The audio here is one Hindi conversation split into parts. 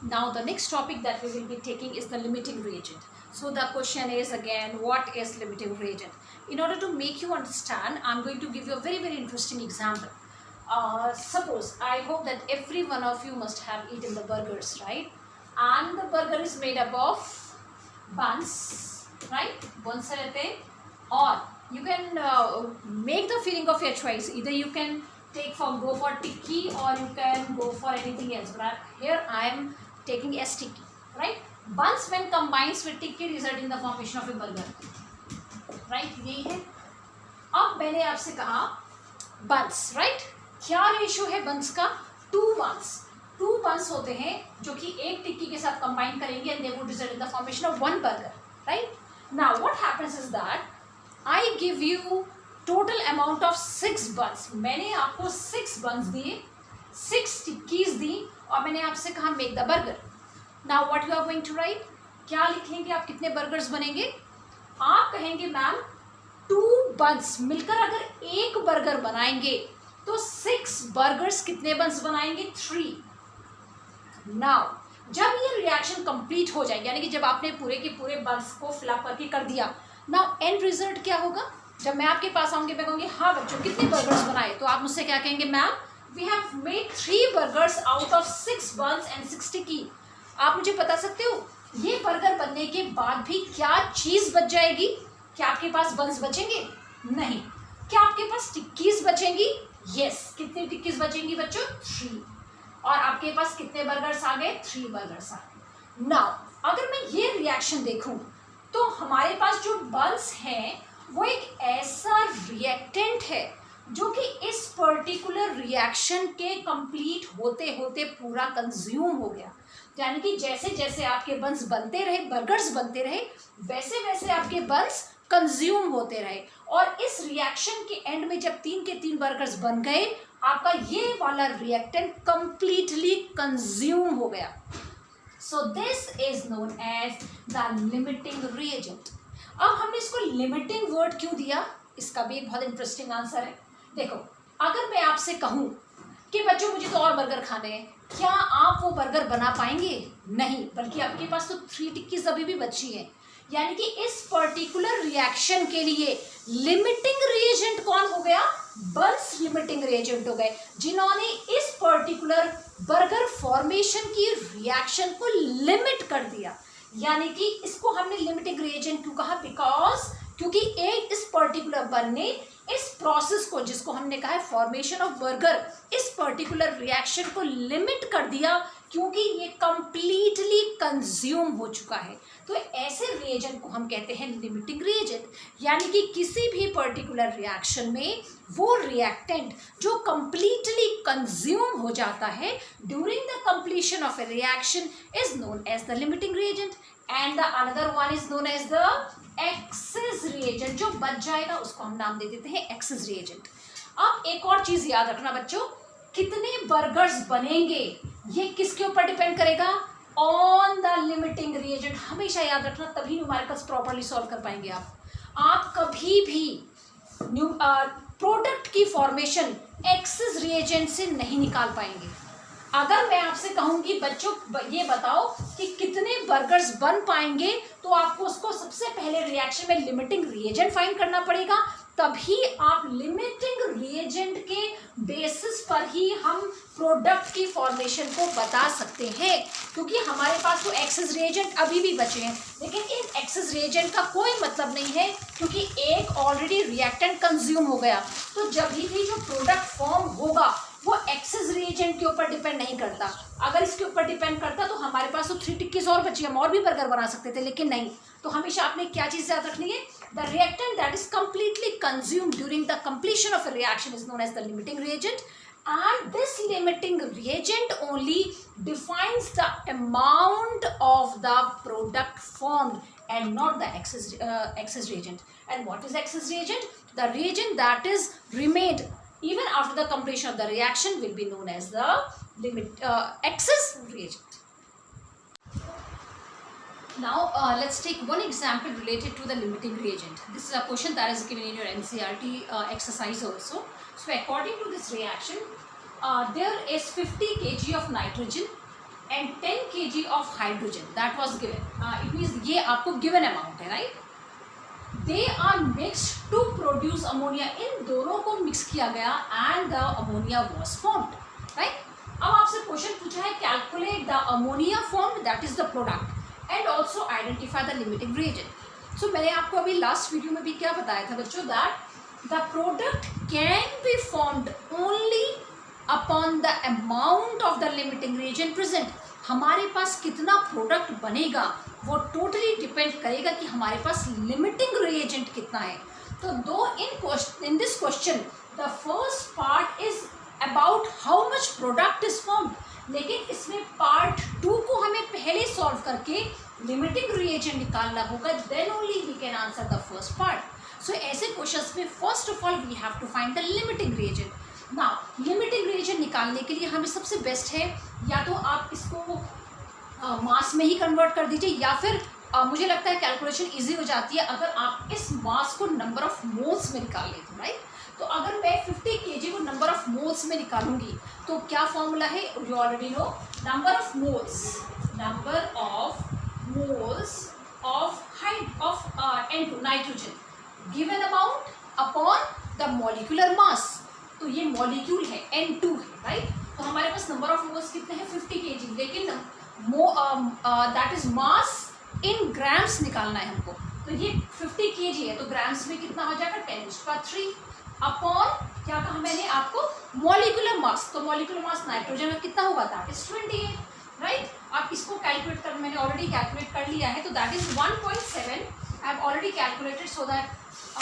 Now the next topic that we will be taking is the limiting reagent. So the question is again, what is limiting reagent? In order to make you understand, I'm going to give you a very interesting example. Suppose, I hope that every one of you must have eaten the burgers, right? And the burger is made up of buns, right? Buns रहते हैं, or you can make the filling of your choice. Either you can go for tikki or you can go for anything else. But here I am taking as tikki, right? Buns when combines with tikki result in the formation of a burger, right? यही है. अब मैंने आपसे कहा buns, right? क्या रेशियो है buns का? 2 buns. 2 buns होते हैं जो कि एक टिक्की के साथ कंबाइन करेंगे and they would result in the formation of 1 burger, right? Now what happens is that I give you total amount of 6 buns. मैंने आपको 6 buns दिए, 6 टिक्कीज दी और मैंने आपसे कहा make the burger. Now what you are going to write? क्या लिखेंगे आप? कितने बर्गर्स बनेंगे? आप कहेंगे मैम 2 buns मिलकर अगर एक बर्गर बनाएंगे तो 6 बर्गर्स कितने बंस बनाएंगे? 3. नाउ जब ये रिएक्शन कंप्लीट हो जाए, यानी कि जब आपने पूरे के पूरे बंस को फिलअप करके कर दिया, नाउ एंड रिजल्ट क्या होगा? जब मैं आपके पास आऊंगी, मैं कहूँगी हाँ बच्चों कितने बर्गर्स बनाए, तो आप मुझसे क्या कहेंगे? Ma'am we have made 3 burgers out of 6 buns and 6 tikki. आप मुझे बता सकते हो ये बर्गर बनने के बाद भी क्या चीज़ बच जाएगी? क्या आपके पास बंस बचेंगे? नहीं. क्या आपके पास टिक्कीज बचेंगी? यस. कितनी टिक्कीज बचेंगी बच्चों? 3. और आपके पास कितने बर्गर्स आ गए? 3 बर्गर्स आ गए. नाउ अगर मैं ये रिएक्शन देखूं तो हमारे पास जो बंस हैं वो एक ऐसा रिएक्टेंट है जो कि इस पर्टिकुलर रिएक्शन के कंप्लीट होते होते पूरा कंज्यूम हो गया. यानी कि जैसे जैसे आपके बंस बनते रहे, बर्गर्स बनते रहे, वैसे वैसे आपके बंस कंज्यूम होते रहे. और इस रिएक्शन के एंड में जब 3 के 3 बर्गर्स बन गए, आपका ये वाला रिएक्टेंट कंप्लीटली कंज्यूम हो गया. So this is known as the limiting reagent. अब हमने इसको लिमिटिंग वर्ड क्यों दिया? इसका भी एक बहुत इंटरेस्टिंग आंसर है. देखो, अगर मैं आपसे कहूं कि बच्चों मुझे तो और बर्गर खाने हैं, क्या आप वो बर्गर बना पाएंगे? नहीं. बल्कि आपके पास तो 3 टिक्कीज अभी भी बची हैं. यानी कि इस पर्टिकुलर रिएक्शन के लिए लिमिटिंग रिएजेंट कौन हो गया? बंस लिमिटिंग रिएजेंट हो गए, जिन्होंने इस पर्टिकुलर बर्गर फॉर्मेशन की रिएक्शन को लिमिट कर दिया. यानी कि इसको हमने लिमिटिंग रिएजेंट क्यों कहा? बिकॉज क्योंकि एक इस पर्टिकुलर बन ने इस प्रोसेस को, जिसको हमने कहा है फॉर्मेशन ऑफ बर्गर, इस पर्टिकुलर रिएक्शन को लिमिट कर दिया क्योंकि ये कंप्लीटली कंज्यूम हो चुका है. तो ऐसे रिएजेंट को हम कहते हैं लिमिटिंग रिएजेंट. यानी कि किसी भी पर्टिकुलर रिएक्शन में वो रिएक्टेंट जो कंप्लीटली कंज्यूम हो जाता है during the completion of a reaction is known as the limiting reagent. And the another one is known as the excess reagent. जो बच जाएगा उसको हम नाम दे देते हैं एक्सेस रिएजेंट. अब एक और चीज याद रखना बच्चों, कितने बर्गर्स बनेंगे ये किसके ऊपर डिपेंड करेगा? On the limiting reagent. हमेशा याद रखना, तभी न्यूमेरिकल्स प्रॉपर्ली सॉल्व कर पाएंगे आप. आप कभी भी प्रोडक्ट की फॉर्मेशन एक्सेस रिएजेंट से नहीं निकाल पाएंगे. अगर मैं आपसे कहूंगी बच्चों ये बताओ कि कितने बर्गर्स बन पाएंगे, तो आपको उसको सबसे पहले रिएक्शन में लिमिटिंग रिएजेंट फाइंड करना पड़ेगा. तभी आप लिमिटिंग रिएजेंट के बेसिस पर ही हम प्रोडक्ट की फॉर्मेशन को बता सकते हैं. क्योंकि हमारे पास तो एक्सेस रिएजेंट अभी भी बचे हैं, लेकिन इन एक्सेस रिएजेंट का कोई मतलब नहीं है क्योंकि एक ऑलरेडी रिएक्टेंट कंज्यूम हो गया. तो जब भी जो प्रोडक्ट फॉर्म होगा वो एक्सेस रिएजेंट के ऊपर डिपेंड नहीं करता. अगर इसके ऊपर डिपेंड करता तो हमारे पास तो 3 टिक्कीज और बची, हम और भी बर्गर बना सकते थे, लेकिन नहीं. तो हमेशा आपने क्या चीज़ याद रखनी है? The reactant that is completely consumed during the completion of a reaction is known as the limiting reagent. And this limiting reagent only defines the amount of the product formed and not the excess reagent. And what is excess reagent? The reagent that is remained even after the completion of the reaction will be known as the excess reagent. Now let's take one example related to the limiting reagent. This is a question that is given in your NCERT exercise also. So according to this reaction, there is 50 kg of nitrogen and 10 kg of hydrogen that was given. It means ये आपको given amount है, right? They are mixed to produce ammonia. इन दोनों को mix किया गया and the ammonia was formed, right? अब आपसे क्वेश्चन पूछा है calculate the ammonia formed, that is the product, and also identify the limiting reagent. So मैंने आपको अभी लास्ट वीडियो में भी क्या बताया था बच्चों, that the product can be formed only upon the amount of the limiting reagent present. हमारे पास कितना प्रोडक्ट बनेगा वो टोटली डिपेंड करेगा कि हमारे पास लिमिटिंग रिएजेंट कितना है. तो दो in this question the first part is about how much product is formed, लेकिन इसमें पार्ट 2 को हमें पहले सॉल्व करके लिमिटिंग रिएजेंट निकालना होगा, then only we can answer the first part. So ऐसे क्वेश्चंस में first of all we have to find the limiting reagent. Now limiting reagent निकालने के लिए हमें सबसे बेस्ट है या तो आप इसको मास में ही कन्वर्ट कर दीजिए, या फिर मुझे लगता है कैलकुलेशन इजी हो जाती है अगर आप इस मास को नंबर ऑफ मोल्स में निकाल लेते हो, राइट. तो अगर मैं 50 kg को नंबर ऑफ मोल्स में निकालूंगी तो क्या फॉर्मूला है, you already know, number of moles of N2 nitrogen given amount upon the molecular mass. तो ये मॉलिक्यूल है N2 है, राइट. तो हमारे पास नंबर ऑफ मोल्स कितने हैं 50 kg, लेकिन that is mass in grams निकालना है हमको. तो ये 50 kg है तो ग्राम्स में कितना हो जाएगा 10⁻³ अपॉन क्या कहा मैंने आपको, मॉलिक्यूलर मास. तो मॉलिक्यूलर मास नाइट्रोजन में कितना होगा, दैट इज 28, राइट. आप इसको कैलकुलेट कर, मैंने ऑलरेडी कैलकुलेट कर लिया है, तो that is 1.7. I have already calculated so that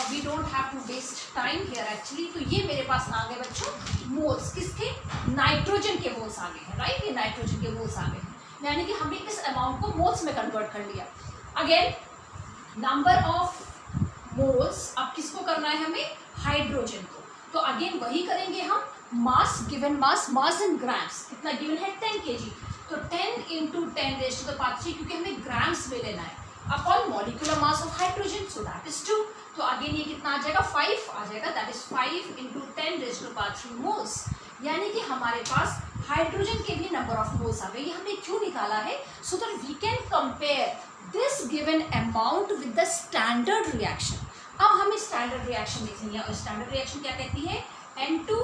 we don't have to waste time here actually. तो ये मेरे पास आ गए बच्चों मोल्स, किसके, नाइट्रोजन के मोल्स आ गए हैं, राइट. ये नाइट्रोजन के मोल्स आ गए हैं, यानी कि हमने इस अमाउंट को मोल्स में कन्वर्ट कर लिया. अगेन नंबर ऑफ मोल्स, अब किसको करना है हमें, हाइड्रोजन को. तो अगेन वही करेंगे हम, मास गिवन मास इन ग्राम्स कितना गिवन है 10 kg, तो 10 × 10⁻³ क्योंकि हमें ग्राम्स में लेना है, upon molecular mass of hydrogen, so that is 2. तो अगेन ये कितना आ जाएगा 5 आ जाएगा, दैट इज 5 × 10⁻³ मोल्स. यानी कि हमारे पास हाइड्रोजन के भी नंबर ऑफ मोल्स आ गए. ये हमने क्यों निकाला है, so that we can compare this given amount with the standard reaction. अब हमें स्टैंडर्ड रिएक्शन देखेंगे, और स्टैंडर्ड रिएक्शन क्या कहती है, N2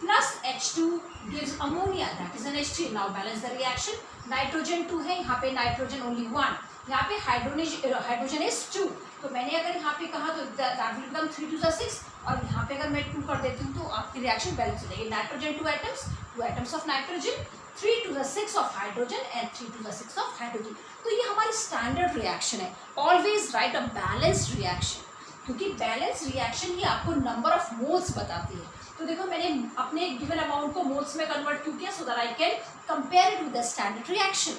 + H2 gives ammonia, that is an H3. now balance the reaction. Nitrogen 2 है, यहाँ पे नाइट्रोजन ओनली 1, यहाँ पे हाइड्रोजन इज 2. तो मैंने अगर यहाँ पे कहा तो दैट विल बिकम 3 × 6, और यहाँ पे अगर मैं 2 कर देती हूँ तो आपकी रिएक्शन बैलेंस हो जाएगी. Nitrogen 2 atoms of nitrogen, 3 × 6 of hydrogen and 3 × 6 of hydrogen. तो ये हमारी स्टैंडर्ड रिएक्शन है. Always right a balanced reaction, क्योंकि बैलेंस रिएक्शन ही आपको नंबर ऑफ मोल्स बताती है. तो देखो मैंने अपने गिवन अमाउंट को मोल्स में कन्वर्ट क्यों किया, so that I can compare it with the standard reaction.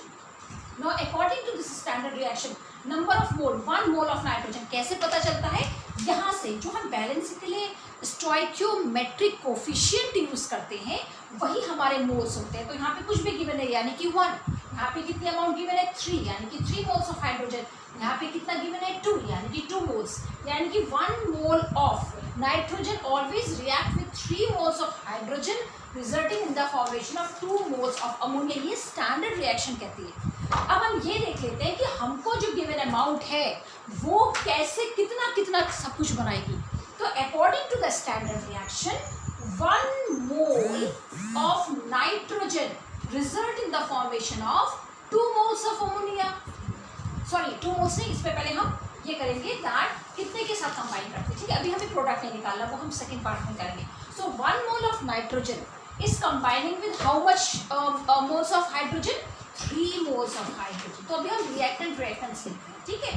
Now according to this standard reaction, number of mole, 1 mole of nitrogen कैसे पता चलता है, यहाँ से जो हम बैलेंस के लिए स्टोइकियोमेट्रिक कोफिशिएंट यूज करते हैं वही हमारे मोल्स होते हैं. तो यहाँ पे कुछ भी गिवन है यानी कि 1, यहाँ पे कितनी अमाउंट गिवन है 3 यानी कि 3 मोल्स ऑफ हाइड्रोजन, यहाँ पे कितना गिवन है 2 यानी कि 2 मोल्स, यानी कि 1 mole of nitrogen always react with 3 moles of hydrogen resulting in the formation of 2 moles of ammonia. ये स्टैंडर्ड रिएक्शन कहती है. अब हम ये देख लेते हैं कि हमको जो गिवन अमाउंट है वो कैसे कितना सब कुछ बनाएगी. तो according to the standard reaction 1 mole of nitrogen result in the formation of 2 moles of ammonia. Sorry 2 moles नहीं, इस पे पहले हम ये करेंगे दैट कितने के साथ कंबाइन करते हैं, ठीक है. अभी हमें प्रोडक्ट नहीं निकालना, वो हम सेकेंड पार्ट में करेंगे. सो 1 mole of nitrogen is combining with how much moles of hydrogen, 3 moles of hydrogen. तो अभी हम रिएक्टेंट्स लिखते हैं, ठीक है.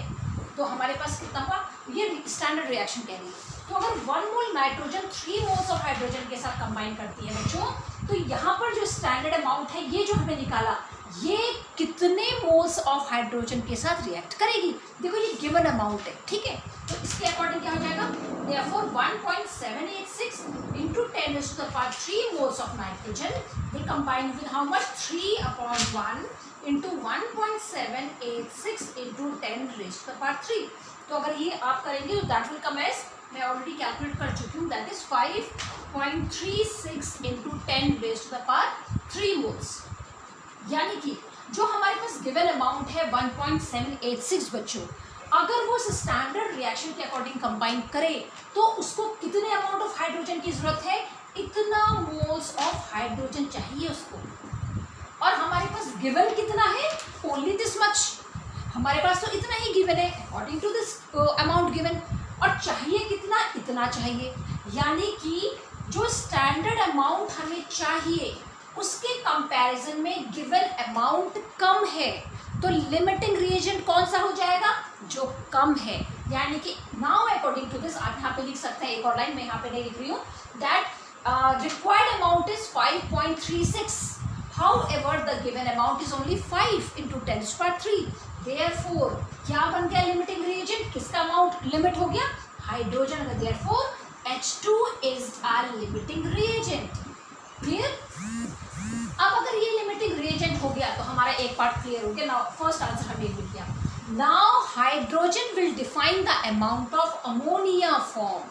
तो हमारे पास कितना हुआ, ये स्टैंडर्ड रिएक्शन कह रही है. तो अगर 1 mole nitrogen 3 moles of hydrogen के साथ कंबाइन करती है बच्चों, तो यहाँ पर जो स्टैंडर्ड अमाउंट है ये जो हमें निकाला, ये कितने मोल्स ऑफ हाइड्रोजन के साथ रिएक्ट करेगी. देखो ये गिवन अमाउंट है, ठीक है. तो इसके अकॉर्डिंग क्या हो जाएगा, therefore 1.786 × 10⁻³ moles of nitrogen will combine with how much, 3/1 × 1.786 × 10⁻³. तो अगर ये आप करेंगे तो दैट विल कम एज, मैं ऑलरेडी कैलकुलेट कर चुकी हूँ, दैट इज 5.36 × 10⁻³ मोल्स. यानी कि जो हमारे पास गिवन अमाउंट है 1.786 बच्चों, अगर वो स्टैंडर्ड रिएक्शन के अकॉर्डिंग कंबाइन करे तो उसको कितने अमाउंट ऑफ हाइड्रोजन की जरूरत है, इतना मोल्स ऑफ हाइड्रोजन चाहिए उसको। और हमारे पास गिवन कितना है, ओनली दिस मच, हमारे पास तो इतना ही गिवन है according to this amount given. और चाहिए कितना, इतना चाहिए, यानी कि जो स्टैंडर्ड अमाउंट हमें चाहिए उसके कंपैरिजन में गिवन अमाउंट कम है, तो लिमिटिंग रिएजेंट कौन सा हो जाएगा, जो कम है। यानी कि नाउ अकॉर्डिंग टू दिस आप यहाँ पे लिख सकते हैं, एक और लाइन मैं यहाँ पे नहीं लिख रही हूँ, that required amount is 5.36, however the given amount is only 5 into 10⁻³ therefore क्या बन गया लिमिटिंग रिएजेंट, किसका अमाउंट लिमिट हो गया, हाइड्रोजन का, therefore H2 is our limiting reagent। Clear. अब अगर ये लिमिटिंग रिएजेंट हो गया तो हमारा एक पार्ट क्लियर हो गया। नाउ फर्स्ट आंसर हमने लिख दिया। Now hydrogen will define the amount of ammonia form.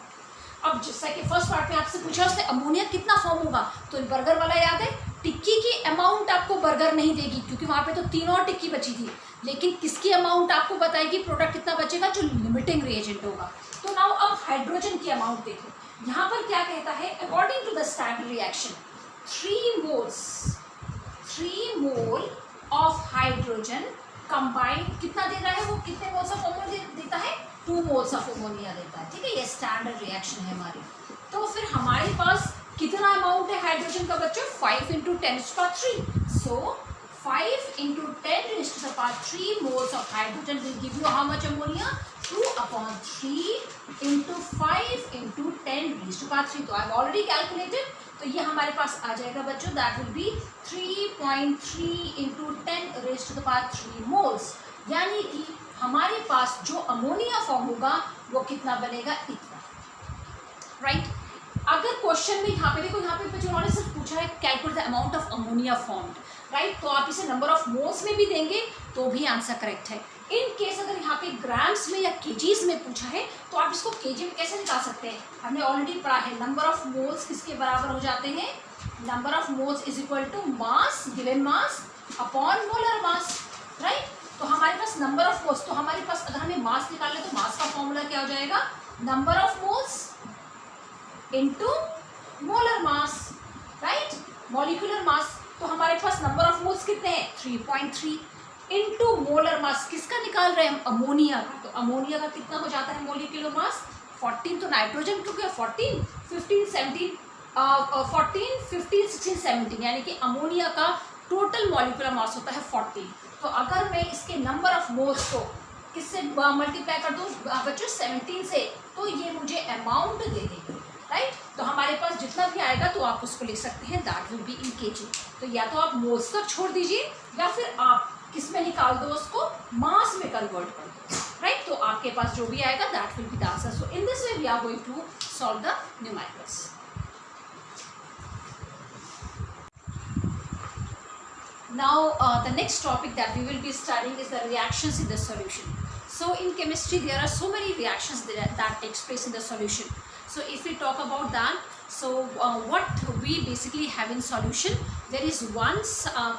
अब जैसा कि फर्स्ट पार्ट में आपसे पूछा उससे अमोनिया कितना फॉर्म होगा, तो बर्गर वाला याद है, टिक्की की अमाउंट आपको बर्गर नहीं देगी क्योंकि वहाँ पे तो 3 और टिक्की बची थी, लेकिन किसकी अमाउंट आपको बताएगी, प्रोडक्ट कितना बचेगा, जो लिमिटिंग रिएजेंट होगा। तो नाउ अब हाइड्रोजन की अमाउंट देखो, यहाँ पर क्या कहता है, according to the standard reaction 3 mole of hydrogen combined कितना दे रहा है, वो कितने मोल्स ऑफ अमोनिया देता है, 2 मोल्स ऑफ अमोनिया देता है। ठीक है, ये स्टैंडर्ड रिएक्शन है हमारी। तो फिर हमारे पास कितना अमाउंट है हाइड्रोजन का बच्चों, 5 into 10⁻³। So 5 into 10⁻³ moles of hydrogen will give you how much ammonia, 2/3 into 5 into 10⁻³ तो आई ऑलरेडी कैलकुलेटेड, तो ये हमारे पास आ जाएगा बच्चों, that will B 3.3 into 10⁻³ moles। यानी कि हमारे पास जो अमोनिया फॉर्म होगा वो कितना बनेगा, इतना। राइट। अगर क्वेश्चन में यहाँ पे देखो, यहाँ पे जो उन्होंने सिर्फ पूछा है calculate the amount of ammonia formed, right, तो आप इसे नंबर ऑफ मोल्स में भी देंगे तो भी आंसर करेक्ट है। इन केस अगर यहाँ पे ग्राम्स में या केजीज में पूछा है तो आप इसको केजी में कैसे निकाल सकते हैं, हमने ऑलरेडी पढ़ा है, नंबर ऑफ मोल्स किसके बराबर हो जाते हैं, number of moles is equal to mass, given mass upon molar mass. Right, तो हमारे पास नंबर ऑफ मोल्स, तो हमारे पास अगर हमें मास निकालना है तो मास का फॉर्मूला क्या हो जाएगा, number of moles into molar mass, right, molecular mass. तो हमारे पास नंबर ऑफ मोल्स कितने हैं, 3.3 इनटू मोलर मास, किसका निकाल रहे हैं हम, अमोनिया का। तो अमोनिया का कितना हो जाता है मॉलिक्यूलर मास, 14, तो नाइट्रोजन क्यों क्या 14, 15, 17, 14, 15, 16, 17, यानी कि अमोनिया का टोटल मॉलिक्यूलर मास होता है 14। तो अगर मैं इसके नंबर ऑफ मोल्स को किससे मल्टीप्लाई कर दूँ बच्चों, 17 से, तो ये मुझे अमाउंट दे देगी। राइट, तो हमारे पास जितना भी आएगा तो आप उसको लिख सकते हैं, that will be in KG. तो या तो आप मोल्स तक छोड़ दीजिए या फिर आप किस में निकाल दो, उसको मास में कन्वर्ट कर दो। राइट, तो आपके पास जो भी आएगा that will be the answer. So in this way we are going to solve the numericals. Now the next topic that we will be studying is the reactions in the solution. So in chemistry there are so many reactions that takes place in the solution. So if we talk about that, so what we basically have in solution, there is one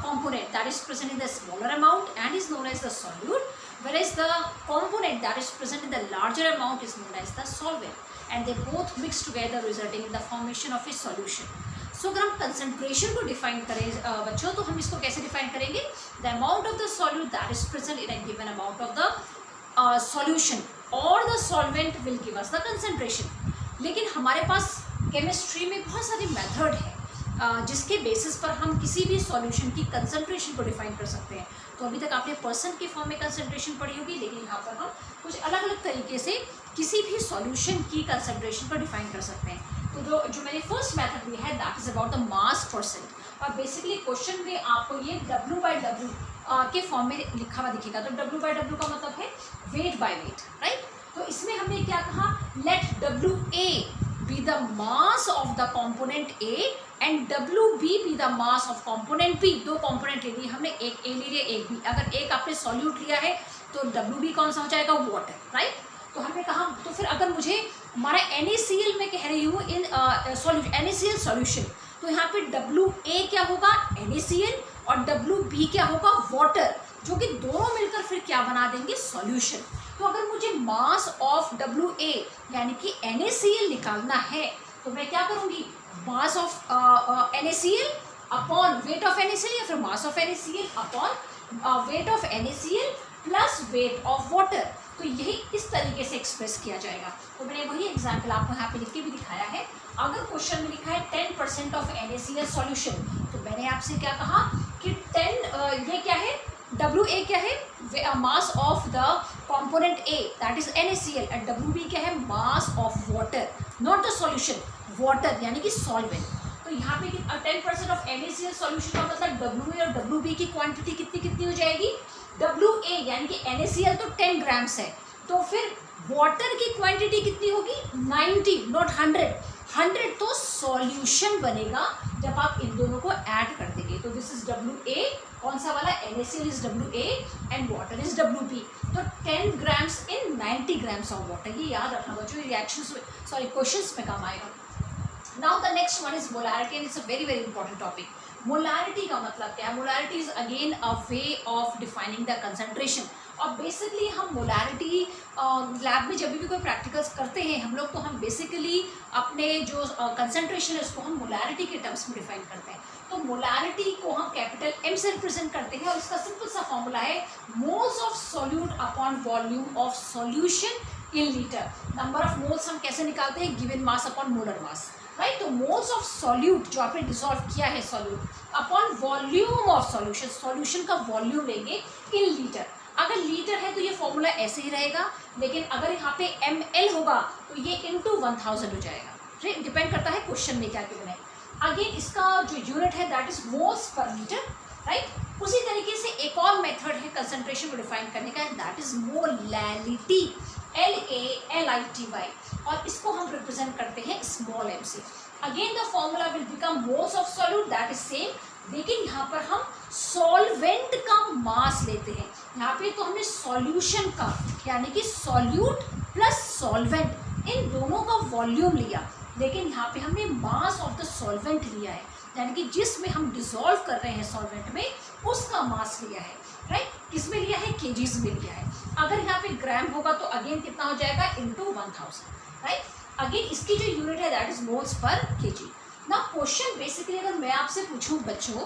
component that is present in the smaller amount and is known as the solute, whereas the component that is present in the larger amount is known as the solvent, and they both mix together resulting in the formation of a solution. सो अगर हम कंसंट्रेशन को डिफाइन करें बच्चों, तो हम इसको कैसे डिफाइन करेंगे, the amount of the solute that is present in a given amount of the solution और the solvent will give us the concentration. लेकिन हमारे पास केमिस्ट्री में बहुत सारे मेथड है जिसके बेसिस पर हम किसी भी सॉल्यूशन की कंसंट्रेशन को डिफाइन कर सकते हैं। तो अभी तक आपने परसेंट के फॉर्म में कंसंट्रेशन पढ़ी होगी, लेकिन यहाँ पर हम कुछ अलग अलग तरीके से किसी भी सॉल्यूशन की कंसंट्रेशन को डिफाइन कर सकते हैं। तो जो मैंने फर्स्ट मेथड दिया है that is about the mass percent. और बेसिकली क्वेश्चन में आपको ये W/W के फॉर्म में लिखा हुआ दिखेगा। तो W/W का मतलब है वेट बाय वेट, राइट। तो इसमें हमने क्या कहा, let WA be the mass of the component A and WB be the mass of component B। दो कॉम्पोनेंट ले लिए हमने, एक A ले लिया एक B। अगर एक आपने सॉल्यूट लिया है तो WB कौन सा हो जाएगा, वाटर, राइट। तो हमने कहा, तो फिर अगर मुझे हमारा NaCl में कह रही हूँ इन सॉल्यूशन, NaCl सॉल्यूशन, तो यहाँ पे WA क्या होगा, NaCl, और WB क्या होगा, वाटर, जो कि दोनों मिलकर फिर क्या बना देंगे, सॉल्यूशन। तो अगर मुझे मास ऑफ WA यानी कि NaCl निकालना है तो मैं क्या करूँगी, mass of NaCl upon weight of NaCl, या फिर mass of NaCl upon weight of NaCl plus weight of water. तो यही इस तरीके से एक्सप्रेस किया जाएगा। तो मैंने वही एग्जाम्पल आपको यहाँ पे लिख के भी दिखाया है। अगर क्वेश्चन में लिखा है 10% ऑफ NaCl सॉल्यूशन, तो मैंने आपसे क्या कहा कि 10 ये क्या है, WA क्या है, मास of the component A that is NaCl, and WB क्या है, mass of water, not the solution, water यानी कि सॉल्वेंट। तो यहाँ पे 10% ऑफ NaCl सॉल्यूशन का मतलब WA और WB की क्वांटिटी कितनी हो जाएगी, WA यानी कि NaCl तो 10 ग्राम्स है, तो फिर वाटर की क्वांटिटी कितनी होगी, 90 नॉट 100 तो सॉल्यूशन बनेगा जब आप इन दोनों को ऐड कर देंगे। तो दिस इज WA, कौन सा वाला, NaCl is WA and water is WB। तो 10 grams in 90 grams of water, ये याद रखना बच्चों, रिएक्शंस में क्वेश्चंस में काम आएगा। Now the next one is molarity, and it's a very very important topic. Molarity का मतलब क्या है, molarity is again a way of defining the concentration. और बेसिकली हम मोलारिटी लैब में जब भी कोई प्रैक्टिकल्स करते हैं हम लोग, तो हम बेसिकली अपने जो कंसंट्रेशन है उसको हम मोलारिटी के टर्म्स में डिफाइन करते हैं। तो मोलारिटी को हम कैपिटल M से रिप्रेजेंट करते हैं, और इसका सिंपल सा फॉर्मूला है moles of solute upon volume of solution in litre. Number of moles हम कैसे निकालते हैं, given mass upon molar mass, right. तो मोल्स ऑफ सॉल्यूट जो आपने डिसॉल्व किया है solute upon volume of solution, solution का वॉल्यूम लेंगे इन लीटर। अगर लीटर है तो ये फॉर्मूला ऐसे ही रहेगा, लेकिन अगर यहाँ पे ml होगा तो ये इंटू 1000 हो जाएगा, राइट। डिपेंड करता है क्वेश्चन में क्या गिवन है। अगेन इसका जो यूनिट है that is moles per litre, right. उसी तरीके से एक और मेथड है कंसंट्रेशन को डिफाइन करने का, दैट इज मोलैलिटी, LALITY, और इसको हम रिप्रेजेंट करते हैं स्मॉल m से। Again the formula will become moles of solute, that is same, लेकिन यहाँ पर हम सॉल्वेंट का मास लेते हैं। यहाँ पे तो हमने सॉल्यूशन का यानी कि सॉल्यूट प्लस सॉल्वेंट इन दोनों का वॉल्यूम लिया, लेकिन यहाँ पे हमने मास ऑफ द सॉल्वेंट लिया है, यानी कि जिसमें हम डिसॉल्व कर रहे हैं सॉल्वेंट में उसका मास लिया है, राइट। किसमें लिया है, केजीज में लिया है। अगर यहाँ पे ग्राम होगा तो अगेन कितना हो जाएगा, इंटू 1000, राइट। अगेन इसकी जो यूनिट है that is moles per KG. ना क्वेश्चन बेसिकली अगर मैं आपसे पूछूं बच्चों,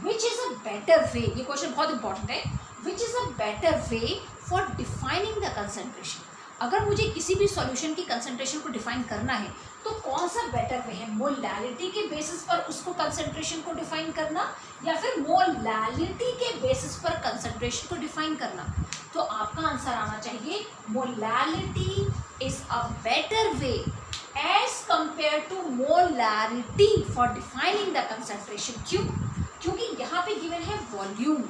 विच इज अ बेटर वे, ये क्वेश्चन बहुत इंपॉर्टेंट है, which is a better way for defining the concentration. अगर मुझे किसी भी सॉल्यूशन की कंसंट्रेशन को डिफाइन करना है तो कौन सा बेटर वे है, मोलैलिटी के बेसिस पर उसको कंसंट्रेशन को डिफाइन करना, या फिर मोलैलिटी के बेसिस पर कंसंट्रेशन को डिफाइन करना। तो आपका आंसर आना चाहिए molality is a better way as compare to molarity for defining the concentration. क्यों, क्योंकि यहाँ पे गिवन है वॉल्यूम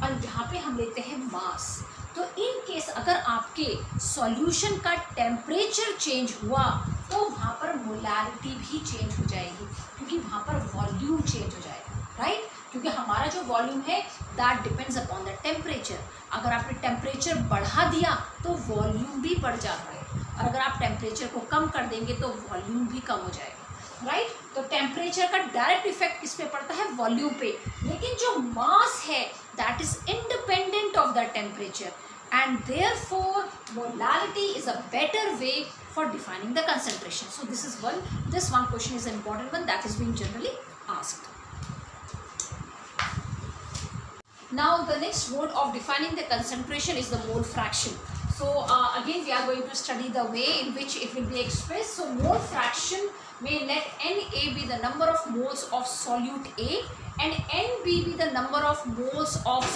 और यहाँ पे हम लेते हैं मास। तो इन केस अगर आपके सॉल्यूशन का टेम्परेचर चेंज हुआ तो वहाँ पर मोलैरिटी भी चेंज हो जाएगी, क्योंकि वहाँ पर वॉल्यूम चेंज हो जाएगा, राइट। क्योंकि हमारा जो वॉल्यूम है that depends upon the temperature. अगर आपने टेम्परेचर बढ़ा दिया तो वॉल्यूम भी बढ़ जाता है, और अगर आप टेम्परेचर को कम कर देंगे तो वॉल्यूम भी कम हो जाएगा, राइट। तो टेम्परेचर का डायरेक्ट इफेक्ट किस पे पड़ता है, वॉल्यूम पे, लेकिन जो मास है that is independent of the temperature, and therefore molality is a better way for defining the concentration. So this one question is an important one that is being generally asked. Now the next mode of defining the concentration is the mole fraction. So again we are going to study the way in which it will be expressed. So mole fraction may let Na be the number of moles of solute A and Nb be the number of moles of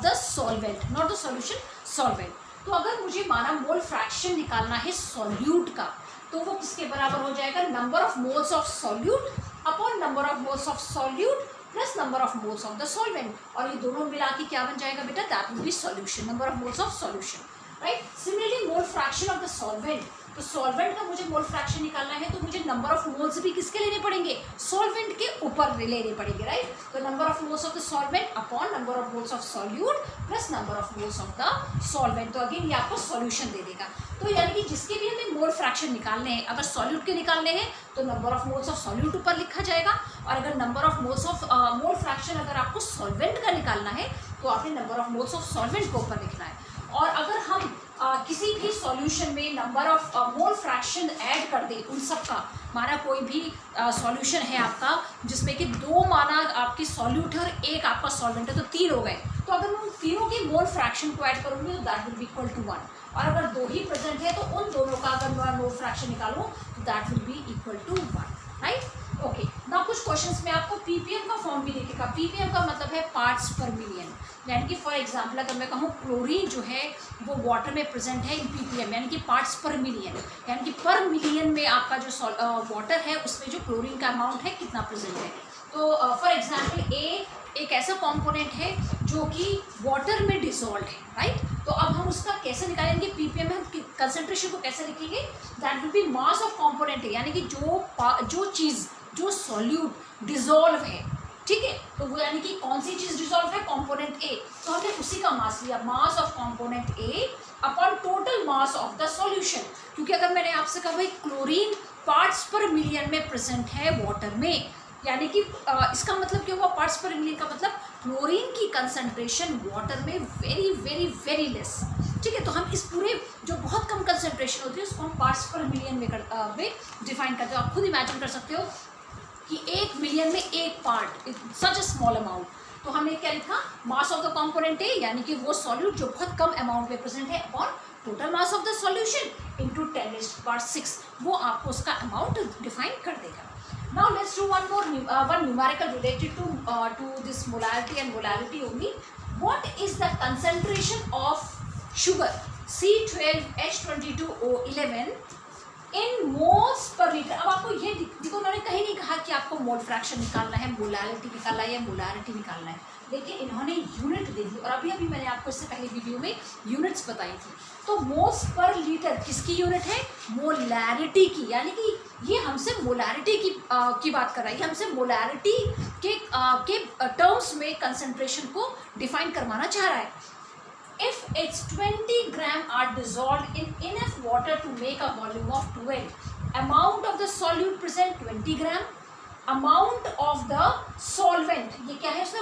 the solvent, not the solution, solvent. तो अगर मुझे माना मोल फ्रैक्शन निकालना है सॉल्यूट का, तो वो किसके बराबर हो जाएगा, number of moles of solute upon number of moles of solute plus number of moles of the solvent, और ये दोनों मिला के क्या बन जाएगा बेटा, that will B solution, number of moles of solution, right. Similarly mole fraction of the solvent तो सॉल्वेंट का मुझे मोल फ्रैक्शन निकालना है तो मुझे नंबर ऑफ मोल्स भी किसके लेने पड़ेंगे, सॉल्वेंट के ऊपर लेने पड़ेंगे, राइट। तो number of moles of the solvent upon number of moles of solute plus number of moles of the solvent. तो अगेन ये आपको सॉल्यूशन दे देगा। तो यानी कि जिसके भी हमें मोल फ्रैक्शन निकालने हैं, अगर सॉल्यूट के निकालने हैं तो number of moles of solute ऊपर लिखा जाएगा, और अगर number of moles of mole fraction अगर आपको सॉल्वेंट का निकालना है तो आपने number of moles of solvent को ऊपर लिखना है। और अगर हम किसी भी सॉल्यूशन में number of mole fraction add कर दें उन सब का, माना कोई भी सॉल्यूशन है आपका जिसमें कि 2 माना आपकी सॉल्यूट है और 1 आपका सॉल्वेंट है, तो 3 हो गए। तो अगर मैं उन तीनों के मोल फ्रैक्शन को ऐड करूँगी तो that will be equal to 1, और अगर 2 ही प्रेजेंट है तो उन दोनों का अगर मैं मोल फ्रैक्शन निकालूँ तो that will be equal to 1, right. Okay, ना कुछ क्वेश्चंस में आपको पीपीएम का फॉर्म भी देखेगा। पीपीएम का मतलब है पार्ट्स पर मिलियन, यानी कि फॉर एग्जांपल अगर मैं कहूँ क्लोरीन जो है वो वाटर में प्रेजेंट है इन पीपीएम, यानी कि पार्ट्स पर मिलियन, यानी कि पर मिलियन में आपका जो वाटर है उसमें जो क्लोरीन का अमाउंट है कितना प्रेजेंट है। तो फॉर एग्जांपल एक ऐसा कंपोनेंट है जो कि वाटर में डिसॉल्व है, राइट। तो अब हम उसका कैसे निकालेंगे, पीपीएम में हम कंसंट्रेशन को कैसे लिखेंगे, that will B mass of component है, यानी कि जो चीज़ जो सॉल्यूट डिसॉल्व है, ठीक है, तो वो यानी कि कौन सी चीज़ डिसॉल्व है, कंपोनेंट ए, तो हमने उसी का मास लिया, mass of component A upon total mass of the solution. क्योंकि अगर मैंने आपसे कहा भाई क्लोरीन पार्ट्स पर मिलियन में प्रेजेंट है वाटर में, यानी कि इसका मतलब क्या हुआ, पार्ट्स पर मिलियन का मतलब क्लोरीन की कंसंट्रेशन वाटर में वेरी वेरी वेरी लेस, ठीक है। तो हम इस पूरे जो बहुत कम कंसंट्रेशन होती है उसको हम पार्ट्स पर मिलियन में डिफाइन करते हो। आप खुद इमेजिन कर सकते हो कि 1 मिलियन में 1 part, such a small amount. तो हमने क्या लिखा, मास ऑफ द कंपोनेंट ए, यानी कि वो सॉल्यूट जो बहुत कम अमाउंट में प्रेजेंट है, upon total mass of the solution into 10⁻⁶, वो आपको उसका अमाउंट डिफाइन कर देगा। Now let's do one numerical related to this molarity and molality only. What is the concentration of sugar C12H22O11 in moles per liter? अब आपको ये देखो, उन्होंने कहीं नहीं कहा कि आपको मोल फ्रैक्शन निकालना है, मोलालिटी निकालना है या मोलारिटी निकालना है, लेकिन इन्होंने यूनिट दे दी। और अभी मैंने आपको इससे पहले वीडियो में यूनिट्स बताई थी। तो मोल्स पर लीटर किसकी यूनिट है, मोलारिटी की, यानी कि ये हमसे मोलारिटी की बात कर रहा है, हमसे मोलारिटी के टर्म्स में कंसंट्रेशन को डिफाइन करवाना चाह रहा है। If it's 20 gram are dissolved in enough water to make a volume of 12, amount of the solute present 20 gram, amount of the solvent, ये क्या है, उसमें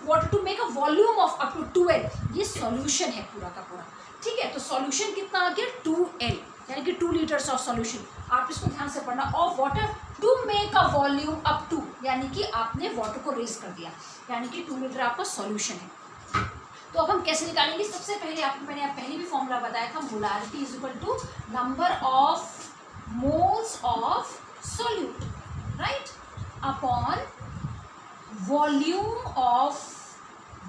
water to make a volume of up to 12, ये solution है पूरा का पूरा, ठीक है। तो solution कितना आ गया, 2L, यानी कि 2 liters of solution। आप इसको ध्यान से पढ़ना, of water to make a volume up to, यानी कि आपने water को रेज कर दिया, यानी कि 2 लीटर आपका solution है। तो अब हम कैसे निकालेंगे, सबसे पहले मैंने पहले भी फॉर्मूला बताया था, molarity is equal to number of moles of solute, right, upon volume of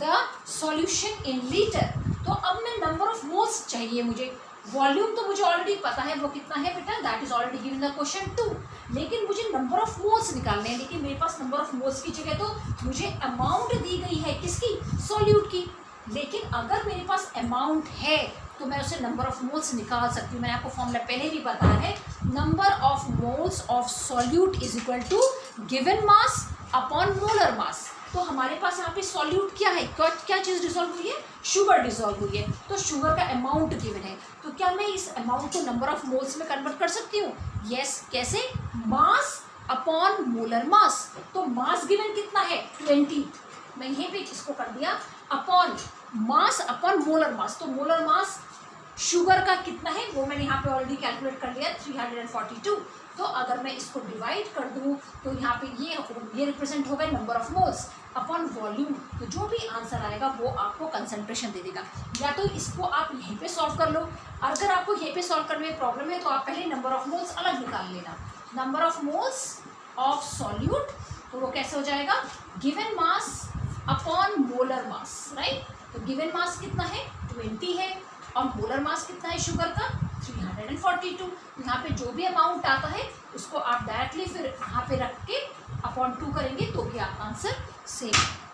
the solution in litre. तो अब मैं नंबर ऑफ मोल्स चाहिए मुझे, वॉल्यूम तो मुझे ऑलरेडी पता है वो कितना है बेटा, that is already given the question 2, लेकिन मुझे नंबर ऑफ मोल्स निकालने हैं। लेकिन मेरे पास नंबर ऑफ मोल्स की जगह तो मुझे अमाउंट दी गई है, किसकी, सोल्यूट की। लेकिन अगर मेरे पास अमाउंट है तो मैं उसे नंबर ऑफ मोल्स निकाल सकती हूँ। मैंने आपको फॉर्मूला पहले भी बताया है, number of moles of solute is equal to given mass upon molar mass. तो हमारे पास यहाँ पे सॉल्यूट क्या है, क्या चीज़ डिसॉल्व हुई है, शुगर डिसॉल्व हुई है, तो शुगर का अमाउंट गिवन है। तो क्या मैं इस अमाउंट को नंबर ऑफ मोल्स में कन्वर्ट कर सकती हूँ, यस। कैसे, मास अपॉन मोलर मास। तो मास गिवन कितना है, 20, मैं यहीं पे इसको कर दिया, upon mass upon molar mass. तो मोलर मास शुगर का कितना है वो मैंने यहाँ पे ऑलरेडी कैलकुलेट कर लिया, 342। तो अगर मैं इसको डिवाइड कर दूँ तो यहाँ पे ये रिप्रेजेंट हो गए number of moles upon volume. तो जो भी आंसर आएगा वो आपको कंसंट्रेशन दे देगा। या तो इसको आप यहीं पे सॉल्व कर लो, अगर आपको यहीं पे सॉल्व करने में प्रॉब्लम है तो आप पहले नंबर ऑफ मोल्स अलग निकाल लेना, number of moles of solute. तो वो कैसे हो जाएगा, given mass upon molar mass, right. तो गिवन मास कितना है, 20 है, और मोलर मास कितना है शुगर का, 342। यहाँ पे जो भी अमाउंट आता है उसको आप डायरेक्टली फिर यहाँ पे रख के अपॉन 2 करेंगे तो भी आपका आंसर सेम है।